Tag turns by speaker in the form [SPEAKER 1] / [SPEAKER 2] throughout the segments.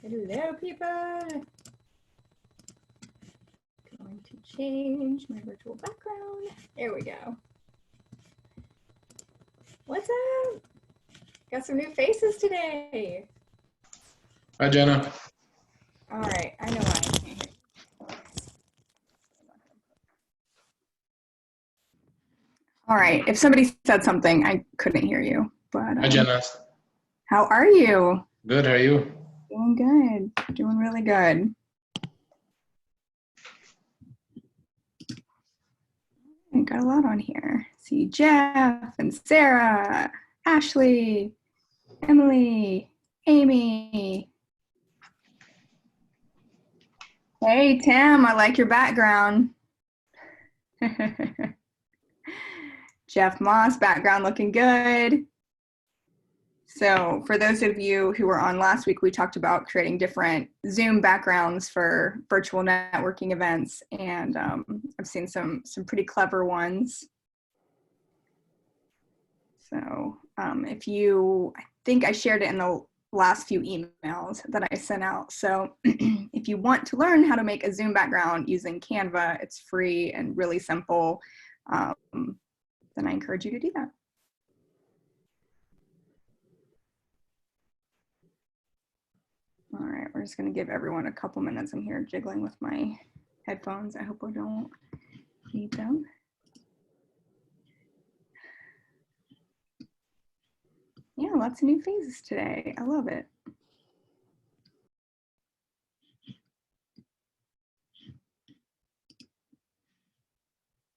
[SPEAKER 1] Hello, people. Going to change my virtual background. There we go. What's up? Got some new faces today.
[SPEAKER 2] Hi, Jenna.
[SPEAKER 1] All right, I know why I can't hear you. All right, if somebody said something, I couldn't hear you. But
[SPEAKER 2] Hi, Jenna.
[SPEAKER 1] how are you?
[SPEAKER 2] Good. How are you?
[SPEAKER 1] Doing good. Doing really good. I got a lot on here. See Jeff and Sarah, Ashley, Emily, Amy. Hey, Tim, I like your background. Jeff Moss, background looking good. So for those of you who were on last week, we talked about creating different Zoom backgrounds for virtual networking events, and I've seen some pretty clever ones. So I think I shared it in the last few emails that I sent out. So if you want to learn how to make a Zoom background using Canva, it's free and really simple, then I encourage you to do that. All right, we're just going to give everyone a couple minutes. I'm here jiggling with my headphones. I hope I don't need them. Yeah, lots of new faces today. I love it.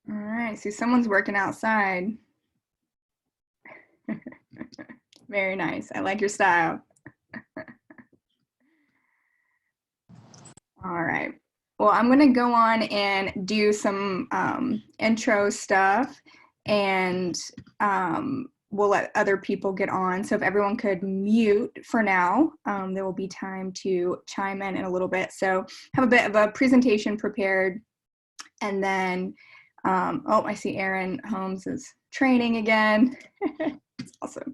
[SPEAKER 1] All right, so someone's working outside. Very nice. I like your style. All right. Well, I'm going to go on and do some intro stuff, and we'll let other people get on. So if everyone could mute for now, there will be time to chime in a little bit. So have a bit of a presentation prepared, and then, oh, I see Aaron Holmes is training again. That's awesome.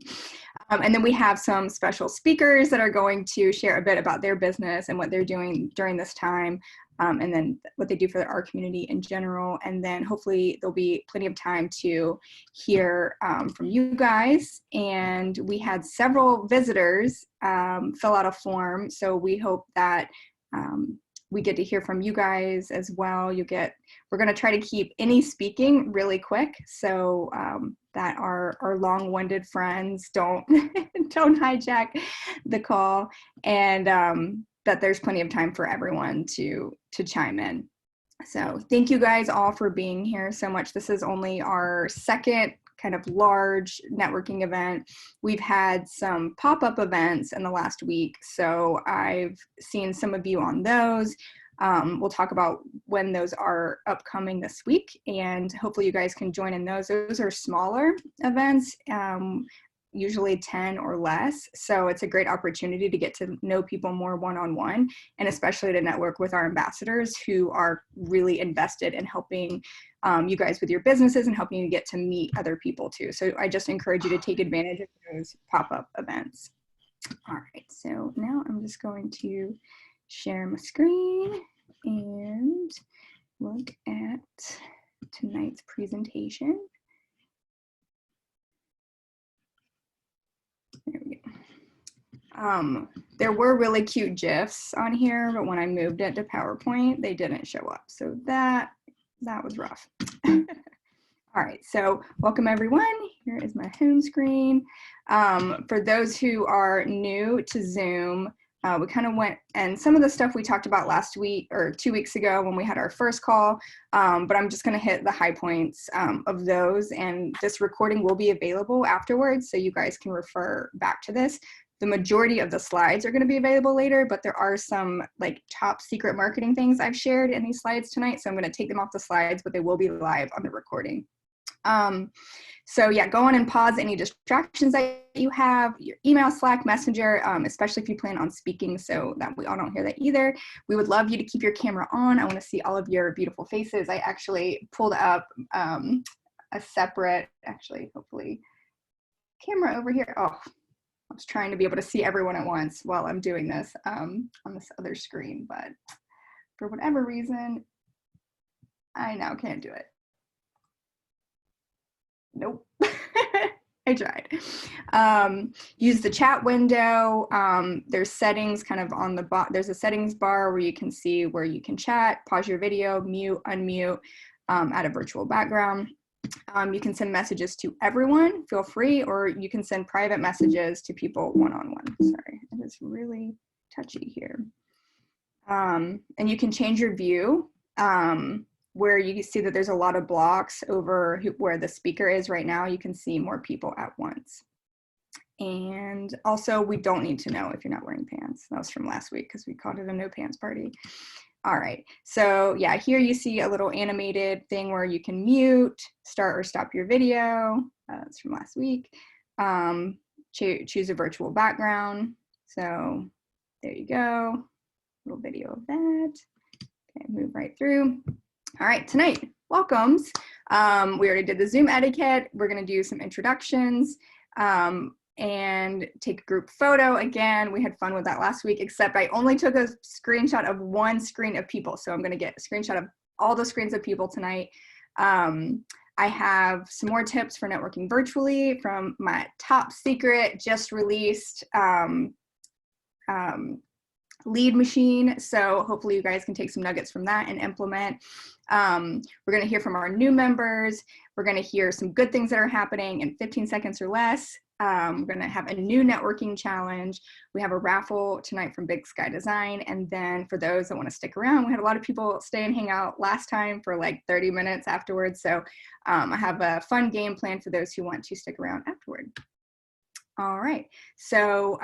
[SPEAKER 1] And then we have some special speakers that are going to share a bit about their business and what they're doing during this time, and then what they do for our community in general. And then hopefully there'll be plenty of time to hear from you guys. And we had several visitors fill out a form, so we hope that we get to hear from you guys as well. We're going to try to keep any speaking really quick, so that our long-winded friends don't don't hijack the call, and that there's plenty of time for everyone to chime in. So thank you guys all for being here so much. This is only our second kind of large networking event. We've had some pop-up events in the last week, so I've seen some of you on those. We'll talk about when those are upcoming this week, and hopefully you guys can join in those. Those are smaller events, usually 10 or less, so it's a great opportunity to get to know people more one-on-one, and especially to network with our ambassadors who are really invested in helping you guys with your businesses and helping you get to meet other people too. So I just encourage you to take advantage of those pop-up events. All right, so now I'm just going to share my screen and look at tonight's presentation. There we go. There were really cute GIFs on here, but when I moved it to PowerPoint, they didn't show up. So that was rough. All right, so welcome everyone. Here is my home screen. For those who are new to Zoom, we kind of went, and some of the stuff we talked about last week or 2 weeks ago when we had our first call, but I'm just going to hit the high points of those, and this recording will be available afterwards, so you guys can refer back to this. The majority of the slides are going to be available later, but there are some like top secret marketing things I've shared in these slides tonight, so I'm going to take them off the slides, but they will be live on the recording. So yeah, go on and pause any distractions that you have, your email, Slack, Messenger, especially if you plan on speaking, so that we all don't hear that either. We would love you to keep your camera on. I want to see all of your beautiful faces. I actually pulled up a separate, hopefully, camera over here. Oh, I was trying to be able to see everyone at once while I'm doing this on this other screen, but for whatever reason, I now can't do it. Nope. I tried. Use the chat window. There's settings kind of on the bottom. There's a settings bar where you can see where you can chat, pause your video, mute, unmute, add a virtual background. You can send messages to everyone, feel free, or you can send private messages to people one-on-one. Sorry, it is really touchy here. And you can change your view where you see that there's a lot of blocks over where the speaker is right now. You can see more people at once. And also, we don't need to know if you're not wearing pants. That was from last week because we called it a no pants party. All right, so yeah, here you see a little animated thing where you can mute, start or stop your video. That's from last week. Choose a virtual background. So there you go, little video of that. Okay, move right through. All right, tonight, welcomes. We already did the Zoom etiquette. We're gonna do some introductions. And take a group photo. Again, we had fun with that last week, except I only took a screenshot of one screen of people. So I'm gonna get a screenshot of all the screens of people tonight. I have some more tips for networking virtually from my top secret, just released lead machine. So hopefully you guys can take some nuggets from that and implement. We're gonna hear from our new members. We're gonna hear some good things that are happening in 15 seconds or less. We're gonna have a new networking challenge. We have a raffle tonight from Big Sky Design. And then for those that wanna stick around, we had a lot of people stay and hang out last time for like 30 minutes afterwards. So I have a fun game plan for those who want to stick around afterward. All right, so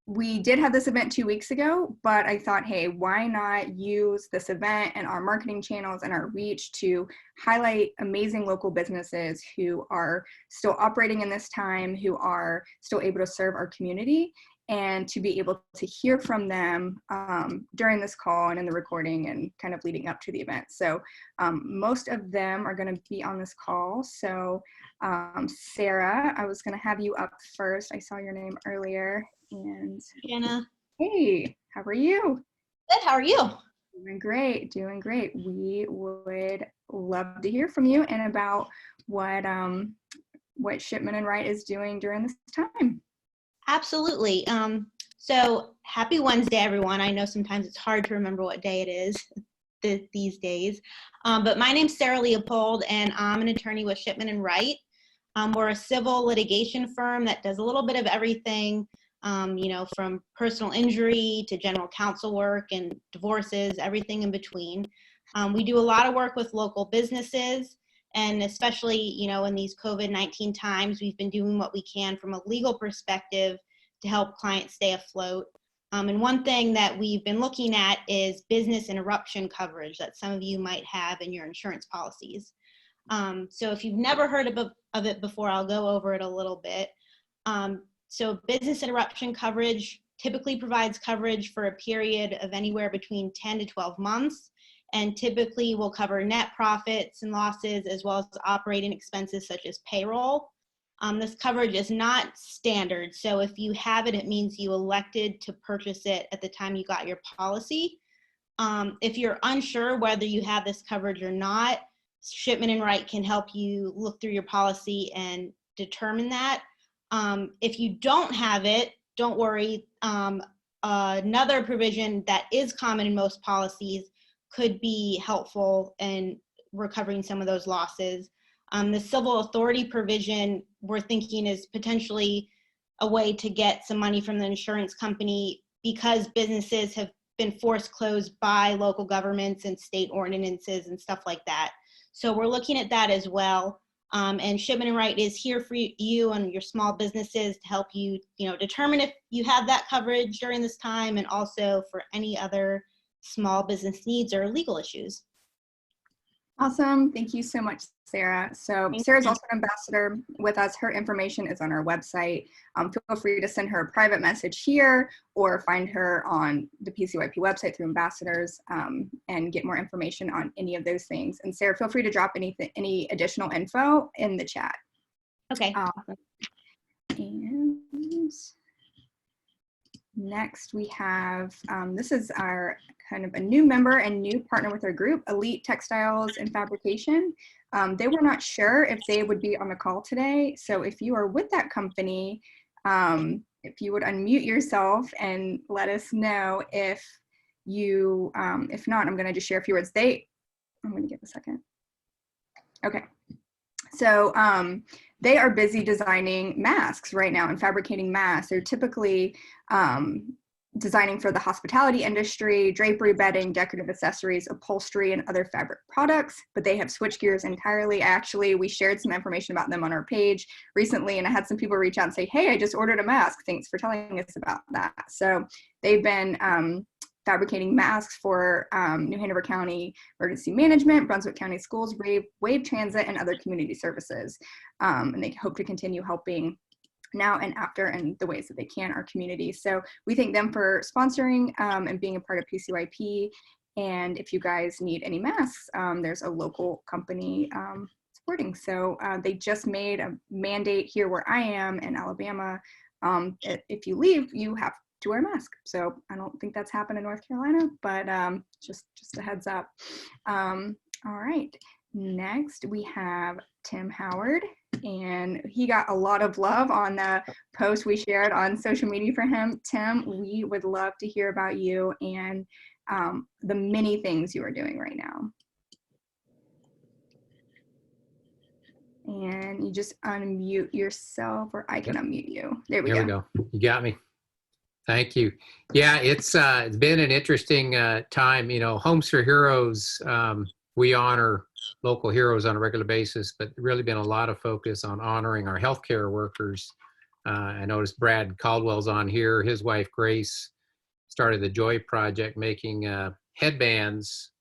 [SPEAKER 1] we did have this event 2 weeks ago, but I thought, hey, why not use this event and our marketing channels and our reach to highlight amazing local businesses who are still operating in this time, who are still able to serve our community, and to be able to hear from them during this call and in the recording and kind of leading up to the event. So most of them are going to be on this call. So Sarah, I was going to have you up first. I saw your name earlier. And
[SPEAKER 3] Jenna.
[SPEAKER 1] Hey, how are you?
[SPEAKER 3] Good, how are you?
[SPEAKER 1] Doing great, doing great. We would love to hear from you and about what Shipman Wright is doing during this time.
[SPEAKER 3] Absolutely. So happy Wednesday, everyone. I know sometimes it's hard to remember what day it is these days. But my name's Sarah Leopold, and I'm an attorney with Shipman Wright. We're a civil litigation firm that does a little bit of everything. You know, from personal injury to general counsel work and divorces, everything in between. We do a lot of work with local businesses, and especially, you know, in these COVID-19 times, we've been doing what we can from a legal perspective to help clients stay afloat. And one thing that we've been looking at is business interruption coverage that some of you might have in your insurance policies. So if you've never heard of it before, I'll go over it a little bit. So business interruption coverage typically provides coverage for a period of anywhere between 10 to 12 months, and typically will cover net profits and losses as well as operating expenses such as payroll. This coverage is not standard, so if you have it, it means you elected to purchase it at the time you got your policy. If you're unsure whether you have this coverage or not, Shipman Wright can help you look through your policy and determine that. If you don't have it, don't worry. Another provision that is common in most policies could be helpful in recovering some of those losses. The civil authority provision we're thinking is potentially a way to get some money from the insurance company because businesses have been forced closed by local governments and state ordinances and stuff like that. So we're looking at that as well. And Shipman Wright is here for you and your small businesses to help you, determine if you have that coverage during this time, and also for any other small business needs or legal issues.
[SPEAKER 1] Awesome. Thank you so much, Sarah. So Sarah's also an ambassador with us. Her information is on our website. Feel free to send her a private message here or find her on the PCYP website through ambassadors and get more information on any of those things. And Sarah, feel free to drop any additional info in the chat.
[SPEAKER 3] Okay.
[SPEAKER 1] And Next, we have, this is our kind of a new member and new partner with our group, Elite Textiles and Fabrication. They were not sure if they would be on the call today. So if you are with that company, if you would unmute yourself and let us know if you, if not, I'm gonna just share a few words. I'm gonna give a second. Okay. So they are busy designing masks right now and fabricating masks. They're typically designing for the hospitality industry, drapery, bedding, decorative accessories, upholstery, and other fabric products, but they have switched gears entirely. Actually, we shared some information about them on our page recently, and I had some people reach out and say, hey, I just ordered a mask. Thanks for telling us about that. So they've been fabricating masks for New Hanover County Emergency Management, Brunswick County Schools, Wave Transit, and other community services. And they hope to continue helping now and after in the ways that they can our community. So we thank them for sponsoring and being a part of PCYP. And if you guys need any masks, there's a local company supporting. So they just made a mandate here where I am in Alabama. If you leave, you have to wear a mask. So I don't think that's happened in North Carolina, but just a heads up. All right, next we have Tim Howard, and he got a lot of love on the post we shared on social media for him. Tim, we would love to hear about you and the many things you are doing right now. And you just unmute yourself, or I can unmute you. There we go.
[SPEAKER 4] You got me. Thank you. Yeah, it's been an interesting time. You know, Homes for Heroes, we honor local heroes on a regular basis, but really been a lot of focus on honoring our healthcare workers. I noticed Brad Caldwell's on here. His wife, Grace, started the Joy Project, making headbands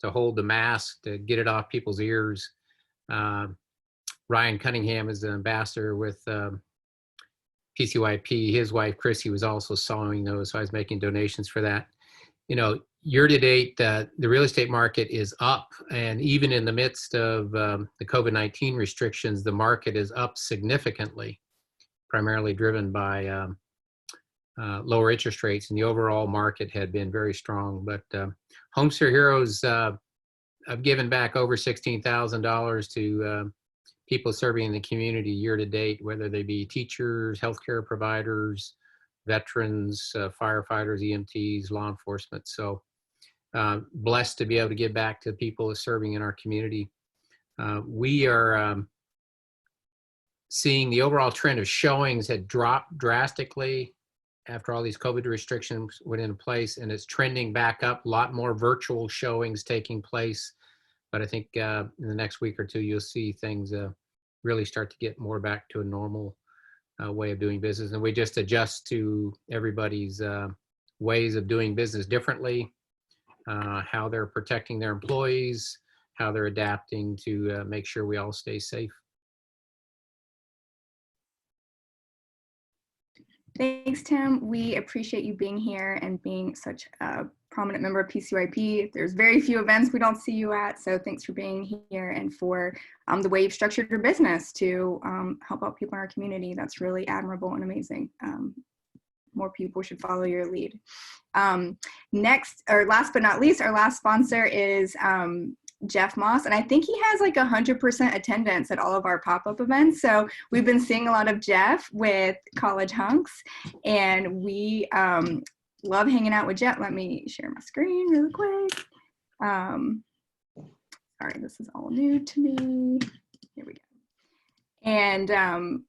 [SPEAKER 4] to hold the mask, to get it off people's ears. Ryan Cunningham is the ambassador with PCYP. His wife, Chrissy, was also sewing those, so I was making donations for that. You know, year to date, the real estate market is up, and even in the midst of the COVID-19 restrictions, the market is up significantly, primarily driven by lower interest rates, and the overall market had been very strong. But Homes for Heroes, I've given back over $16,000 to people serving in the community year to date, whether they be teachers, healthcare providers, veterans, firefighters, EMTs, law enforcement. So blessed to be able to give back to people serving in our community. We are seeing the overall trend of showings had dropped drastically after all these COVID restrictions went into place, and it's trending back up. A lot more virtual showings taking place. But I think in the next week or two, you'll see things really start to get more back to a normal way of doing business. And we just adjust to everybody's ways of doing business differently, how they're protecting their employees, how they're adapting to make sure we all stay safe.
[SPEAKER 1] Thanks, Tim. We appreciate you being here and being such a prominent member of PCYP. There's very few events we don't see you at, so thanks for being here and for the way you've structured your business to help out people in our community. That's really admirable and amazing. More people should follow your lead. Next, or last but not least, our last sponsor is Jeff Moss, and I think he has like 100% attendance at all of our pop-up events. So we've been seeing a lot of Jeff with College Hunks, and we love hanging out with Jeff. Let me share my screen really quick. Sorry, this is all new to me. Here we go. And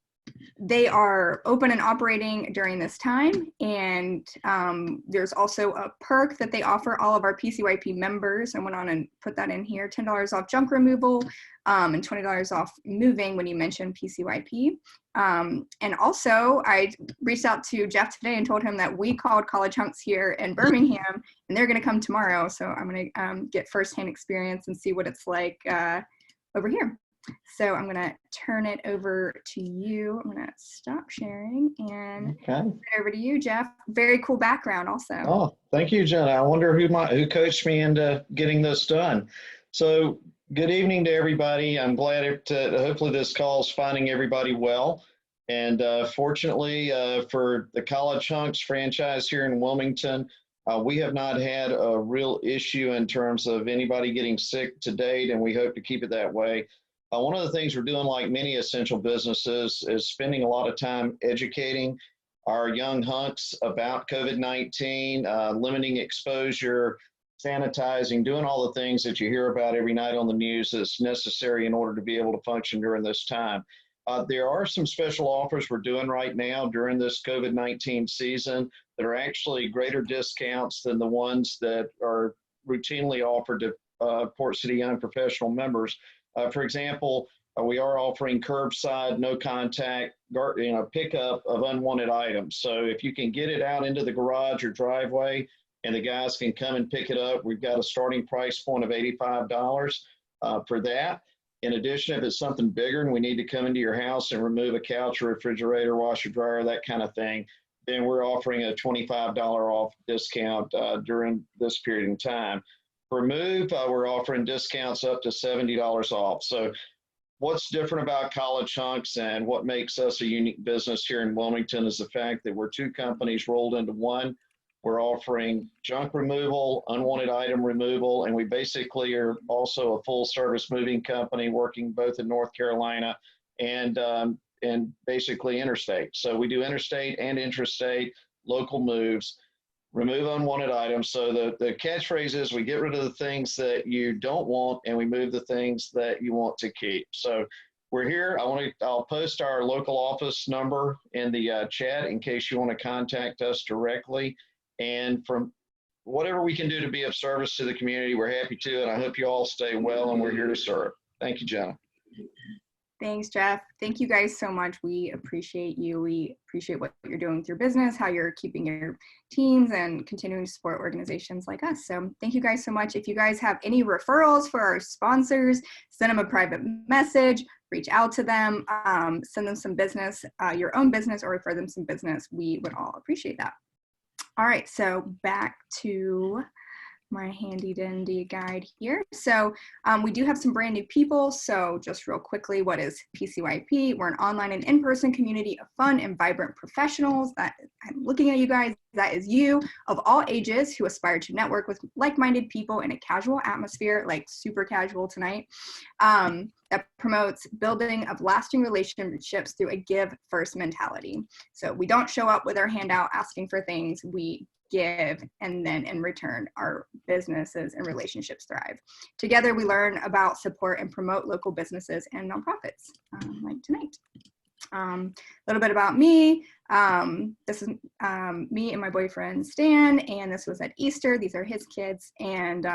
[SPEAKER 1] they are open and operating during this time, and there's also a perk that they offer all of our PCYP members. I went on and put that in here: $10 off junk removal and $20 off moving when you mention PCYP. And also, I reached out to Jeff today and told him that we called College Hunks here in Birmingham, and they're going to come tomorrow. So I'm going to get firsthand experience and see what it's like over here. So I'm going to turn it over to you. I'm going to stop sharing and turn it over to you, Jeff. Very cool background also.
[SPEAKER 5] Oh, thank you, Jenna. I wonder who coached me into getting this done. So good evening to everybody. I'm glad hopefully this call is finding everybody well. And fortunately for the College Hunks franchise here in Wilmington, we have not had a real issue in terms of anybody getting sick to date, and we hope to keep it that way. One of the things we're doing, like many essential businesses, is spending a lot of time educating our young hunks about COVID-19, limiting exposure, sanitizing, doing all the things that you hear about every night on the news that's necessary in order to be able to function during this time. There are some special offers we're doing right now during this COVID-19 season that are actually greater discounts than the ones that are routinely offered to Port City Young Professional members. For example, we are offering curbside, no contact, pickup of unwanted items. So if you can get it out into the garage or driveway and the guys can come and pick it up, we've got a starting price point of $85 for that. In addition, if it's something bigger and we need to come into your house and remove a couch or refrigerator, washer, dryer, that kind of thing, then we're offering a $25 off discount during this period in time. For move, we're offering discounts up to $70 off. So what's different about College Hunks and what makes us a unique business here in Wilmington is the fact that we're two companies rolled into one. We're offering junk removal, unwanted item removal, and we basically are also a full service moving company working both in North Carolina and basically interstate. So we do interstate and intrastate local moves, remove unwanted items. So the catchphrase is we get rid of the things that you don't want and we move the things that you want to keep. So we're here. I'll post our local office number in the chat in case you want to contact us directly. And from whatever we can do to be of service to the community, we're happy to. And I hope you all stay well, and we're here to serve. Thank you, Jenna.
[SPEAKER 1] Thanks, Jeff. Thank you guys so much. We appreciate you. We appreciate what you're doing with your business, how you're keeping your teams and continuing to support organizations like us. So thank you guys so much. If you guys have any referrals for our sponsors, send them a private message, reach out to them, send them some business, your own business, or refer them some business. We would all appreciate that. All right, so back to my handy dandy guide here. So we do have some brand new people. So just real quickly, what is PCYP? We're an online and in-person community of fun and vibrant professionals. That I'm looking at you guys. That is you of all ages who aspire to network with like-minded people in a casual atmosphere, like super casual tonight, that promotes building of lasting relationships through a give first mentality. So we don't show up with our hand out asking for things. We give, and then in return, our businesses and relationships thrive. Together, we learn about, support, and promote local businesses and nonprofits, like tonight. A little bit about me. This is me and my boyfriend, Stan, and this was at Easter. These are his kids, and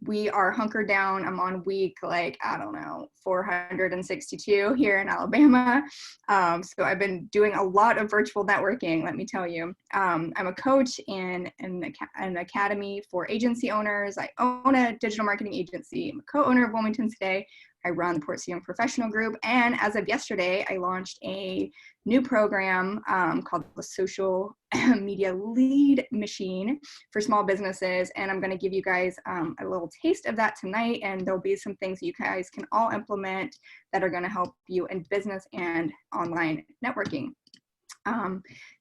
[SPEAKER 1] we are hunkered down. I'm on week, 462 here in Alabama. So I've been doing a lot of virtual networking, let me tell you. I'm a coach in an academy for agency owners. I own a digital marketing agency. I'm a co-owner of Wilmington Today. I run the Port City Young Professional Group. And as of yesterday, I launched a new program called the Social Media Lead Machine for small businesses. And I'm going to give you guys a little taste of that tonight. And there'll be some things you guys can all implement that are going to help you in business and online networking.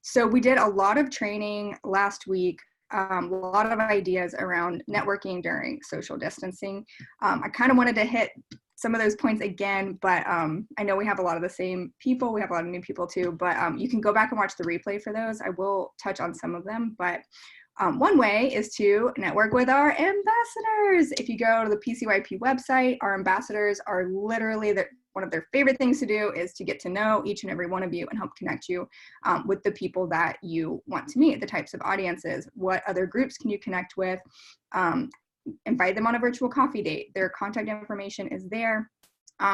[SPEAKER 1] So we did a lot of training last week. A lot of ideas around networking during social distancing. I kind of wanted to hit some of those points again, but I know we have a lot of the same people. We have a lot of new people too, but you can go back and watch the replay for those. I will touch on some of them, but one way is to network with our ambassadors. If you go to the PCYP website, our ambassadors are literally one of their favorite things to do is to get to know each and every one of you and help connect you with the people that you want to meet, the types of audiences, what other groups can you connect with, invite them on a virtual coffee date. Their contact information is there.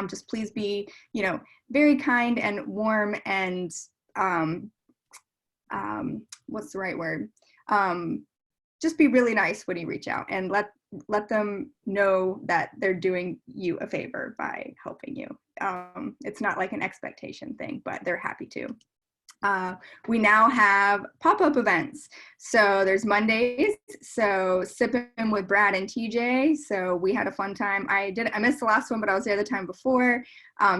[SPEAKER 1] Just please be, very kind and warm and what's the right word? Just be really nice when you reach out and let them know that they're doing you a favor by helping you. It's not like an expectation thing, but they're happy to. We now have pop-up events. So there's Mondays, so sipping with Brad and TJ. So we had a fun time. I missed the last one, but I was there the time before.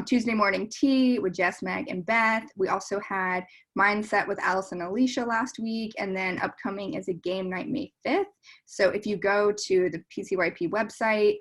[SPEAKER 1] Tuesday morning tea with Jess, Meg, and Beth. We also had Mindset with Alice and Alicia last week, and then upcoming is a game night May 5th. So if you go to the PCYP website,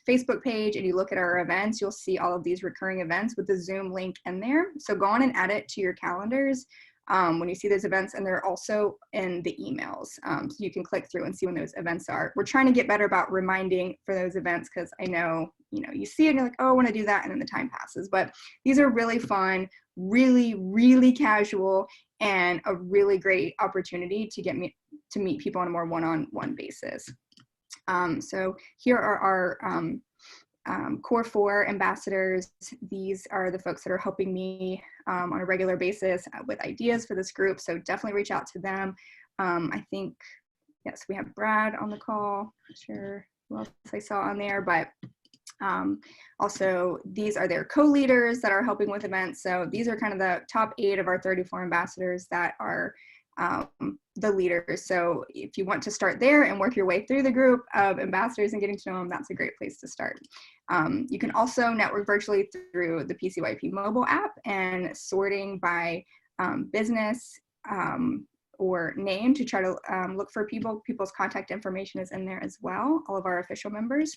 [SPEAKER 1] Facebook page, and you look at our events, you'll see all of these recurring events with the Zoom link in there. So go on and add it to your calendars when you see those events, and they're also in the emails. So you can click through and see when those events are. We're trying to get better about reminding for those events, because I know, you see it and you're like, oh, I want to do that, and then the time passes. But these are really fun, really, really casual, and a really great opportunity to meet people on a more one-on-one basis. So here are our core 4 ambassadors. These are the folks that are helping me on a regular basis with ideas for this group. So definitely reach out to them. I think, yes, we have Brad on the call. Not sure who else I saw on there, but also these are their co-leaders that are helping with events. So these are kind of the top 8 of our 34 ambassadors that are the leaders. So if you want to start there and work your way through the group of ambassadors and getting to know them, that's a great place to start. You can also network virtually through the PCYP mobile app, and sorting by business or name to try to look for people's contact information is in there as well. All of our official members.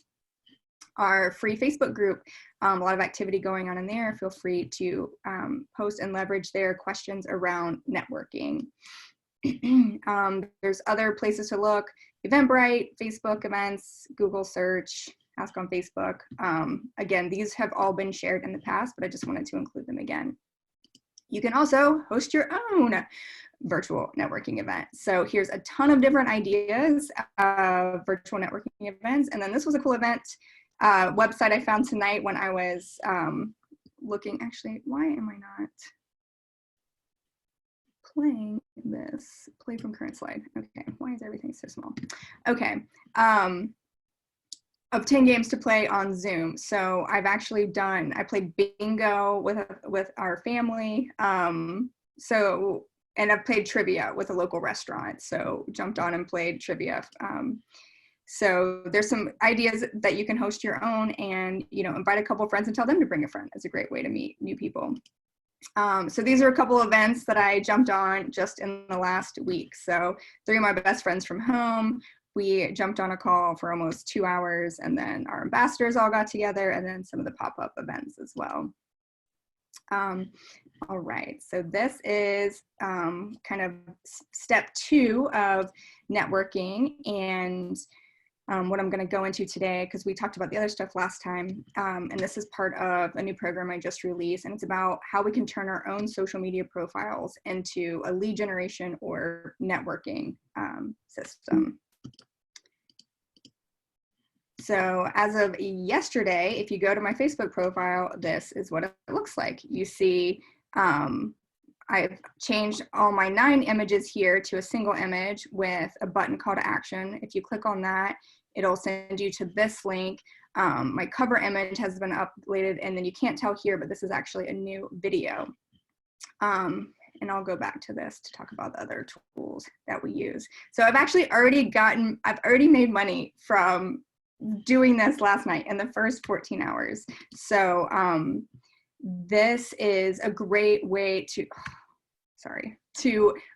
[SPEAKER 1] Our free Facebook group, a lot of activity going on in there. Feel free to post and leverage their questions around networking. There's other places to look: Eventbrite, Facebook events, Google search, ask on Facebook. Again, these have all been shared in the past, but I just wanted to include them again. You can also host your own virtual networking event. So here's a ton of different ideas of virtual networking events. And then this was a cool event website I found tonight when I was looking. Actually, why am I not playing this? Play from current slide. Okay, why is everything so small? Okay, of 10 games to play on Zoom. So I've actually I played bingo with our family. And I've played trivia with a local restaurant. So jumped on and played trivia. So there's some ideas that you can host your own, and invite a couple of friends and tell them to bring a friend. It's a great way to meet new people. So these are a couple of events that I jumped on just in the last week. So 3 of my best friends from home, we jumped on a call for almost 2 hours, and then our ambassadors all got together, and then some of the pop-up events as well. All right, so this is kind of step 2 of networking, and what I'm going to go into today, because we talked about the other stuff last time, and this is part of a new program I just released, and it's about how we can turn our own social media profiles into a lead generation or networking system. So as of yesterday, if you go to my Facebook profile, this is what it looks like. You see, I've changed all my 9 images here to a single image with a button call to action. If you click on that, it'll send you to this link. My cover image has been uploaded, and then you can't tell here, but this is actually a new video. And I'll go back to this to talk about the other tools that we use. So I've already made money from doing this last night in the first 14 hours. So this is a great way to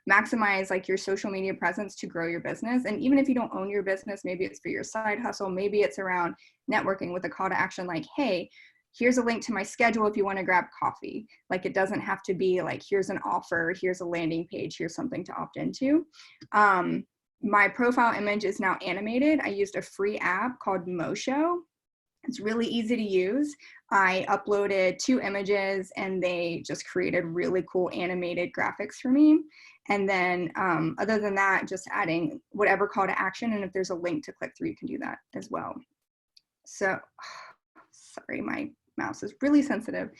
[SPEAKER 1] maximize like your social media presence to grow your business. And even if you don't own your business, maybe it's for your side hustle, maybe it's around networking with a call to action like, hey, here's a link to my schedule if you want to grab coffee. Like, it doesn't have to be like, here's an offer, here's a landing page, here's something to opt into. My profile image is now animated. I used a free app called Mosho. It's really easy to use. I uploaded 2 images, and they just created really cool animated graphics for me. And then other than that, just adding whatever call to action. And if there's a link to click through, you can do that as well. So, sorry, my mouse is really sensitive.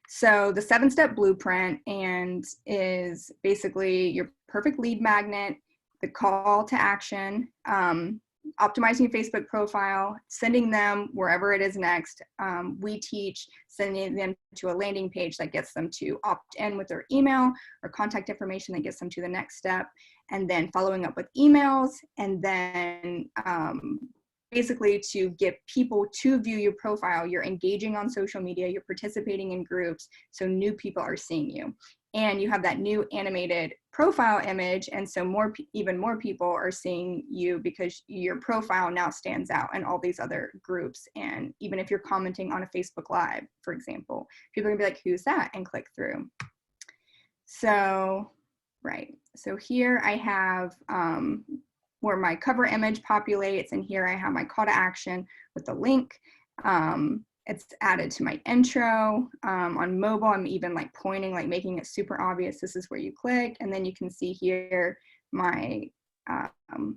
[SPEAKER 1] So the 7-step blueprint is basically your perfect lead magnet, the call to action, optimizing your Facebook profile, sending them wherever it is next. We teach sending them to a landing page that gets them to opt in with their email or contact information that gets them to the next step, and then following up with emails, and then basically to get people to view your profile. You're engaging on social media, you're participating in groups, so new people are seeing you. And you have that new animated profile image, and so even more people are seeing you because your profile now stands out in all these other groups. And even if you're commenting on a Facebook Live, for example, people are gonna be like, who's that? And click through. So, right. So here I have where my cover image populates, and here I have my call to action with the link. It's added to my intro. On mobile, I'm even like pointing, like making it super obvious. This is where you click, and then you can see here my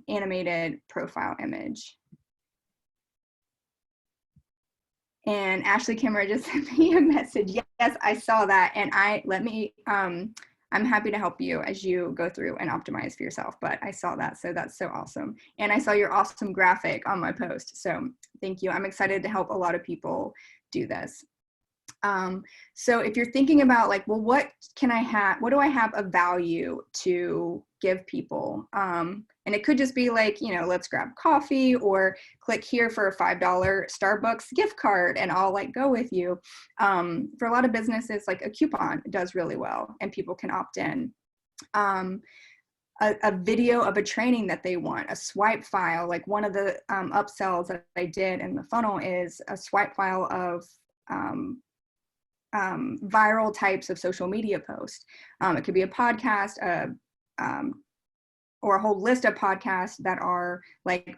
[SPEAKER 1] animated profile image. And Ashley Kimmer just sent me a message. Yes, I saw that, and I'm happy to help you as you go through and optimize for yourself, but I saw that, so that's so awesome. And I saw your awesome graphic on my post, so thank you. I'm excited to help a lot of people do this. So if you're thinking about like, well, what do I have of value to give people? And it could just be like, let's grab coffee, or click here for a $5 Starbucks gift card and I'll like go with you. For a lot of businesses, like a coupon does really well and people can opt in. A video of a training that they want, a swipe file. Like one of the upsells that I did in the funnel is a swipe file of viral types of social media posts. It could be a podcast, or a whole list of podcasts that are like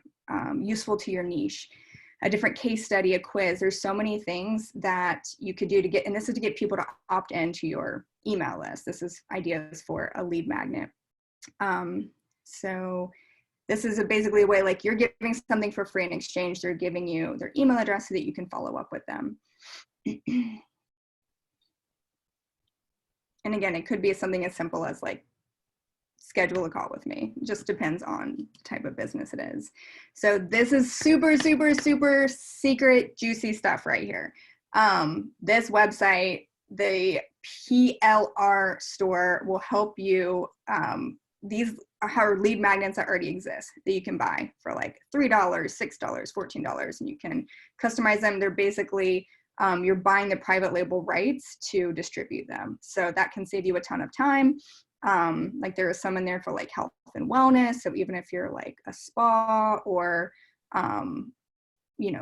[SPEAKER 1] useful to your niche, a different case study, a quiz. There's so many things that you could do to get, and this is to get people to opt into your email list. This is ideas for a lead magnet. So this is basically a way like you're giving something for free in exchange. They're giving you their email address so that you can follow up with them. And again, it could be something as simple as like, schedule a call with me. It just depends on the type of business it is. So this is super, super, super secret, juicy stuff right here. This website, the PLR store, will help you. These are lead magnets that already exist that you can buy for like $3, $6, $14, and you can customize them. They're basically, you're buying the private label rights to distribute them. So that can save you a ton of time. Like there is some in there for like health and wellness. So even if you're like a spa or,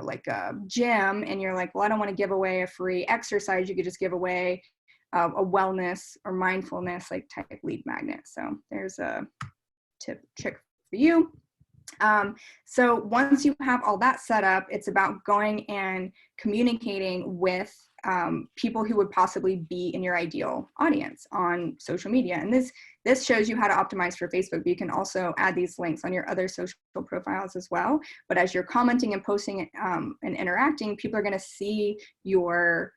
[SPEAKER 1] like a gym and you're like, well, I don't want to give away a free exercise, you could just give away a wellness or mindfulness like type lead magnet. So there's a trick for you. So once you have all that set up, it's about going and communicating with people who would possibly be in your ideal audience on social media. And this shows you how to optimize for Facebook, but you can also add these links on your other social profiles as well. But as you're commenting and posting and interacting, people are going to see your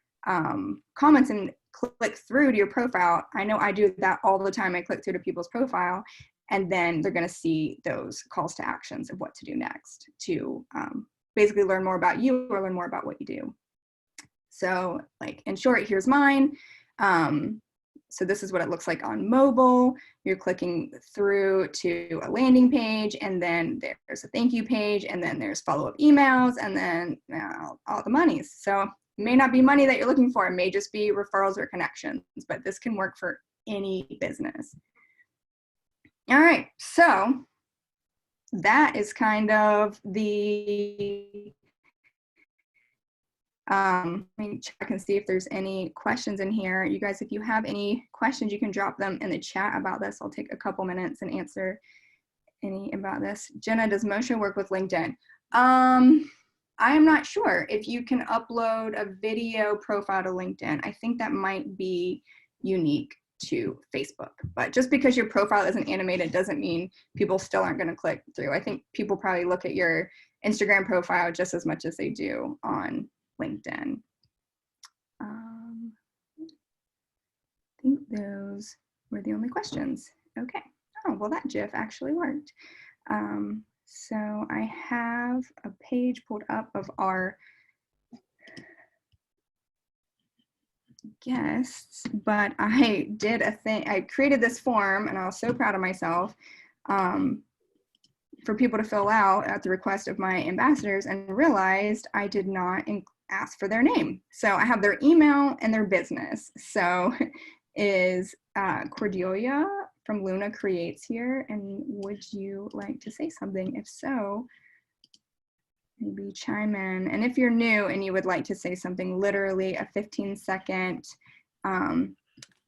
[SPEAKER 1] comments and click through to your profile. I know I do that all the time. I click through to people's profile, and then they're going to see those calls to actions of what to do next to basically learn more about you or learn more about what you do. So like in short, here's mine. So this is what it looks like on mobile. You're clicking through to a landing page, and then there's a thank you page, and then there's follow-up emails, and then all the monies. So it may not be money that you're looking for. It may just be referrals or connections, but this can work for any business. All right, so that is kind of the let me check and see if there's any questions in here. You guys, if you have any questions, you can drop them in the chat about this. I'll take a couple minutes and answer any about this. Jenna, does Moshe work with LinkedIn? I am not sure if you can upload a video profile to LinkedIn. I think that might be unique to Facebook, but just because your profile isn't animated doesn't mean people still aren't going to click through. I think people probably look at your Instagram profile just as much as they do on LinkedIn. I think those were the only questions. Okay. Oh, well, that GIF actually worked. So I have a page pulled up of our guests, but I did a thing. I created this form, and I was so proud of myself, for people to fill out at the request of my ambassadors, and realized I did not ask for their name. So I have their email and their business. So is Cordelia from Luna Creates here, and would you like to say something? If so, maybe chime in. And if you're new and you would like to say something, literally a 15-second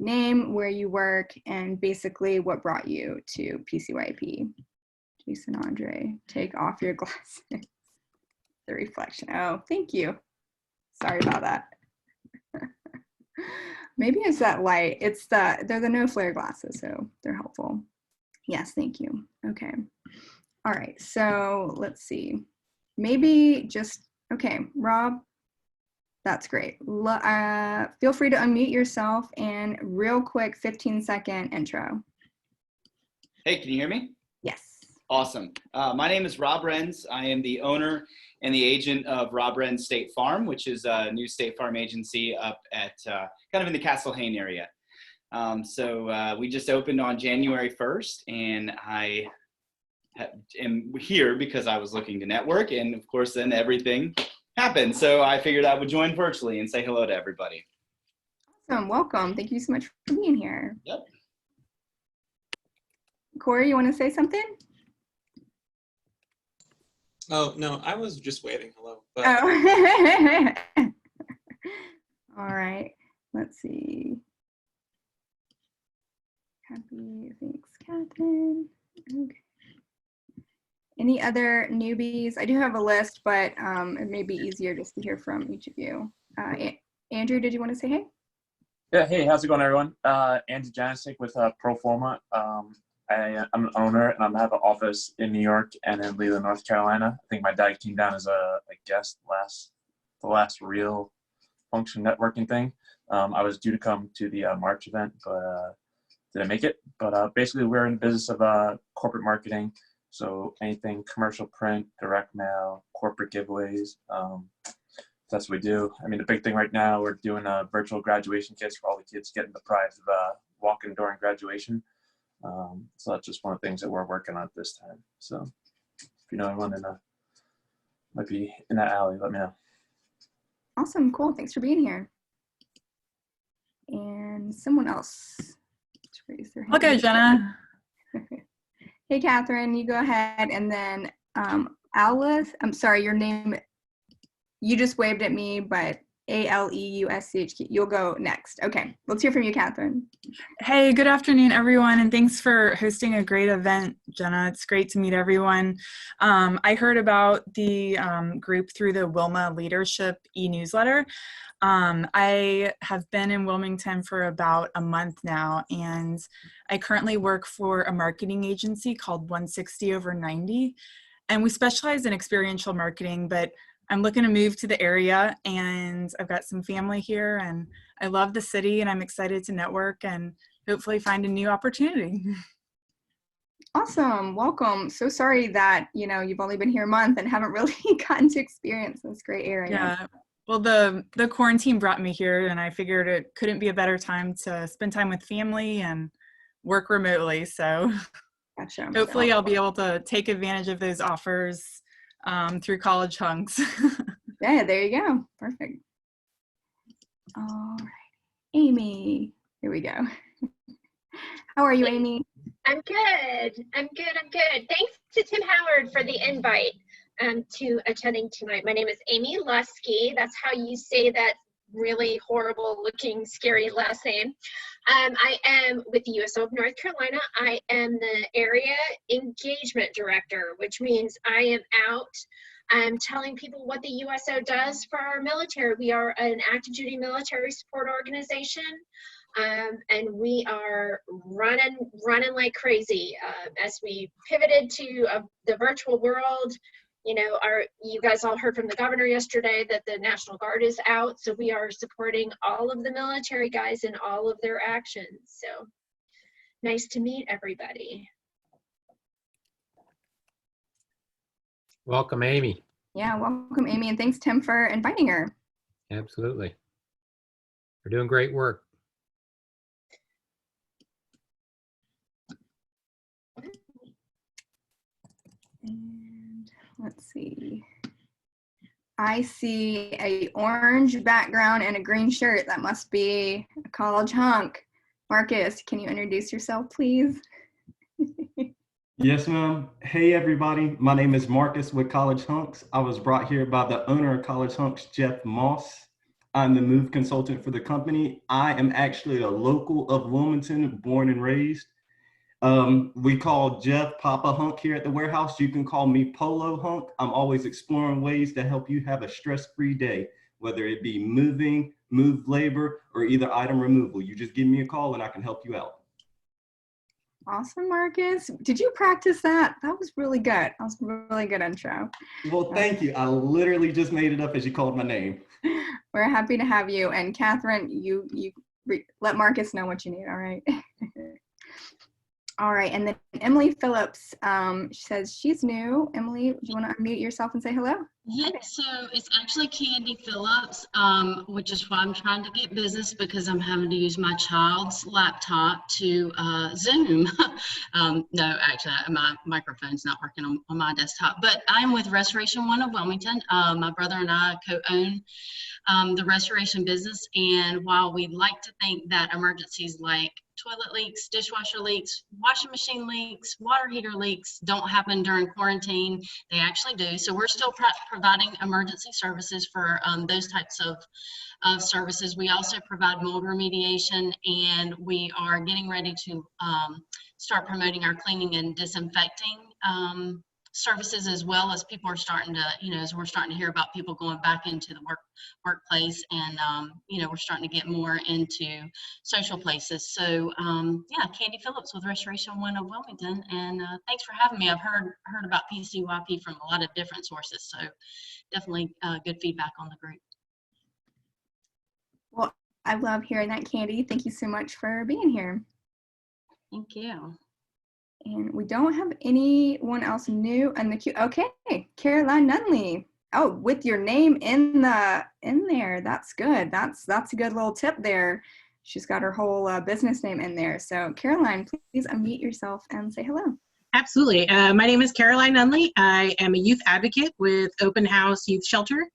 [SPEAKER 1] name, where you work, and basically what brought you to PCYP. Jason Andre, take off your glasses. The reflection. Oh, thank you. Sorry about that. Maybe it's that light. They're the no flare glasses, so they're helpful. Yes, thank you. Okay. All right, so let's see. Maybe just, okay, Rob, that's great. Feel free to unmute yourself and real quick 15-second intro.
[SPEAKER 6] Hey, can you hear me?
[SPEAKER 1] Yes.
[SPEAKER 6] Awesome. My name is Rob Renz. I am the owner and the agent of Rob Renz State Farm, which is a new State Farm agency up at kind of in the Castle Hayne area. So we just opened on January 1st, and I am here because I was looking to network, and of course then everything happened. So I figured I would join virtually and say hello to everybody.
[SPEAKER 1] Awesome. Welcome. Thank you so much for being here.
[SPEAKER 6] Yep.
[SPEAKER 1] Corey, you want to say something?
[SPEAKER 7] Oh, no, I was just waiting. Hello. But
[SPEAKER 1] Oh. All right. Let's see. Happy. Thanks, Catherine. Okay. Any other newbies? I do have a list, but it may be easier just to hear from each of you. Andrew, did you want to say hey?
[SPEAKER 8] Yeah, hey, how's it going, everyone? Andrew Janisic with Proforma. I'm an owner, and I have an office in New York and in Leland, North Carolina. I think my dad came down as a guest the last real function networking thing. I was due to come to the March event, but didn't make it. But basically, we're in the business of corporate marketing. So anything commercial print, direct mail, corporate giveaways. That's what we do. I mean, the big thing right now, we're doing virtual graduation kits for all the kids getting the prize of walking during graduation. So that's just one of the things that we're working on at this time. So if you know anyone might be in that alley, let me know.
[SPEAKER 1] Awesome. Cool. Thanks for being here. And someone else. Let's raise their hand.
[SPEAKER 9] Okay, Jenna.
[SPEAKER 1] Hey, Catherine, you go ahead. And then Alice, I'm sorry, your name, you just waved at me, but A-L-E-U-S-C-H-Q. You'll go next. Okay, let's hear from you, Catherine.
[SPEAKER 9] Hey, good afternoon, everyone, and thanks for hosting a great event, Jenna. It's great to meet everyone. I heard about the group through the Wilma Leadership e-newsletter. I have been in Wilmington for about a month now, and I currently work for a marketing agency called 160/90, and we specialize in experiential marketing, but I'm looking to move to the area, and I've got some family here, and I love the city, and I'm excited to network and hopefully find a new opportunity.
[SPEAKER 1] Awesome. Welcome. So sorry that, you've only been here a month and haven't really gotten to experience this great area.
[SPEAKER 9] Yeah. Well, the quarantine brought me here, and I figured it couldn't be a better time to spend time with family and work remotely. So
[SPEAKER 1] Gotcha.
[SPEAKER 9] Hopefully I'll be able to take advantage of those offers through College Hunks.
[SPEAKER 1] Yeah, there you go. Perfect. All right. Amy, here we go. How are you, Amy?
[SPEAKER 10] I'm good. Thanks to Tim Howard for the invite to attending tonight. My name is Amy Lusky. That's how you say that really horrible looking, scary last name. I am with the USO of North Carolina. I am the area engagement director, which means I am out telling people what the USO does for our military. We are an active duty military support organization. And we are running like crazy as we pivoted to the virtual world. You guys all heard from the governor yesterday that the National Guard is out, so we are supporting all of the military guys in all of their actions. So nice to meet everybody.
[SPEAKER 4] Welcome, Amy.
[SPEAKER 1] Yeah, welcome, Amy, and thanks, Tim, for inviting her.
[SPEAKER 4] Absolutely. You're doing great work.
[SPEAKER 1] And let's see. I see a orange background and a green shirt. That must be a college hunk. Marcus, can you introduce yourself, please?
[SPEAKER 11] Yes, ma'am. Hey, everybody. My name is Marcus with College Hunks. I was brought here by the owner of College Hunks, Jeff Moss. I'm the move consultant for the company. I am actually a local of Wilmington, born and raised. We call Jeff Papa Hunk here at the warehouse. You can call me Polo Hunk. I'm always exploring ways to help you have a stress-free day, whether it be moving, move labor, or either item removal. You just give me a call and I can help you out.
[SPEAKER 1] Awesome, Marcus. Did you practice that? That was really good. That was a really good intro.
[SPEAKER 11] Well, thank you. I literally just made it up as you called my name.
[SPEAKER 1] We're happy to have you. And Catherine, you let Marcus know what you need, all right? All right, and then Emily Phillips, she says she's new. Emily, do you want to unmute yourself and say hello?
[SPEAKER 12] Yeah, so it's actually Candy Phillips, which is why I'm trying to get business because I'm having to use my child's laptop to Zoom. No, actually, my microphone's not working on my desktop, but I'm with Restoration One of Wilmington. My brother and I co-own the restoration business, and while we like to think that emergencies like toilet leaks, dishwasher leaks, washing machine leaks, water heater leaks don't happen during quarantine, they actually do. So we're still providing emergency services for those types of services. We also provide mold remediation, and we are getting ready to start promoting our cleaning and disinfecting services, as well as people are starting to, as we're starting to hear about people going back into the workplace, and we're starting to get more into social places. So yeah, Candy Phillips with Restoration One of Wilmington, and thanks for having me. I've heard about PCYP from a lot of different sources, so definitely good feedback on the group.
[SPEAKER 1] Well, I love hearing that, Candy. Thank you so much for being here.
[SPEAKER 12] Thank you.
[SPEAKER 1] And we don't have anyone else new in the queue. Okay, Caroline Nunley. Oh, with your name in there. That's good. That's a good little tip there. She's got her whole business name in there. So Caroline, please unmute yourself and say hello.
[SPEAKER 13] Absolutely. My name is Caroline Nunley. I am a youth advocate with Open House Youth Shelter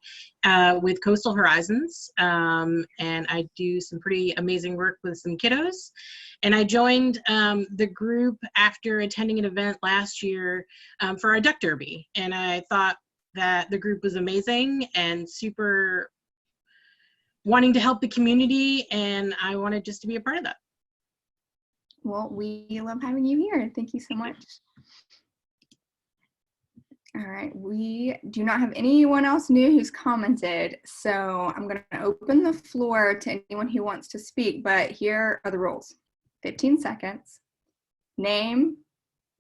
[SPEAKER 13] with Coastal Horizons. And I do some pretty amazing work with some kiddos. And I joined the group after attending an event last year for our duck derby. And I thought that the group was amazing and super wanting to help the community. And I wanted just to be a part of that.
[SPEAKER 1] Well, we love having you here. Thank you so much. All right, we do not have anyone else new who's commented, so I'm going to open the floor to anyone who wants to speak, but here are the rules. 15 seconds, name,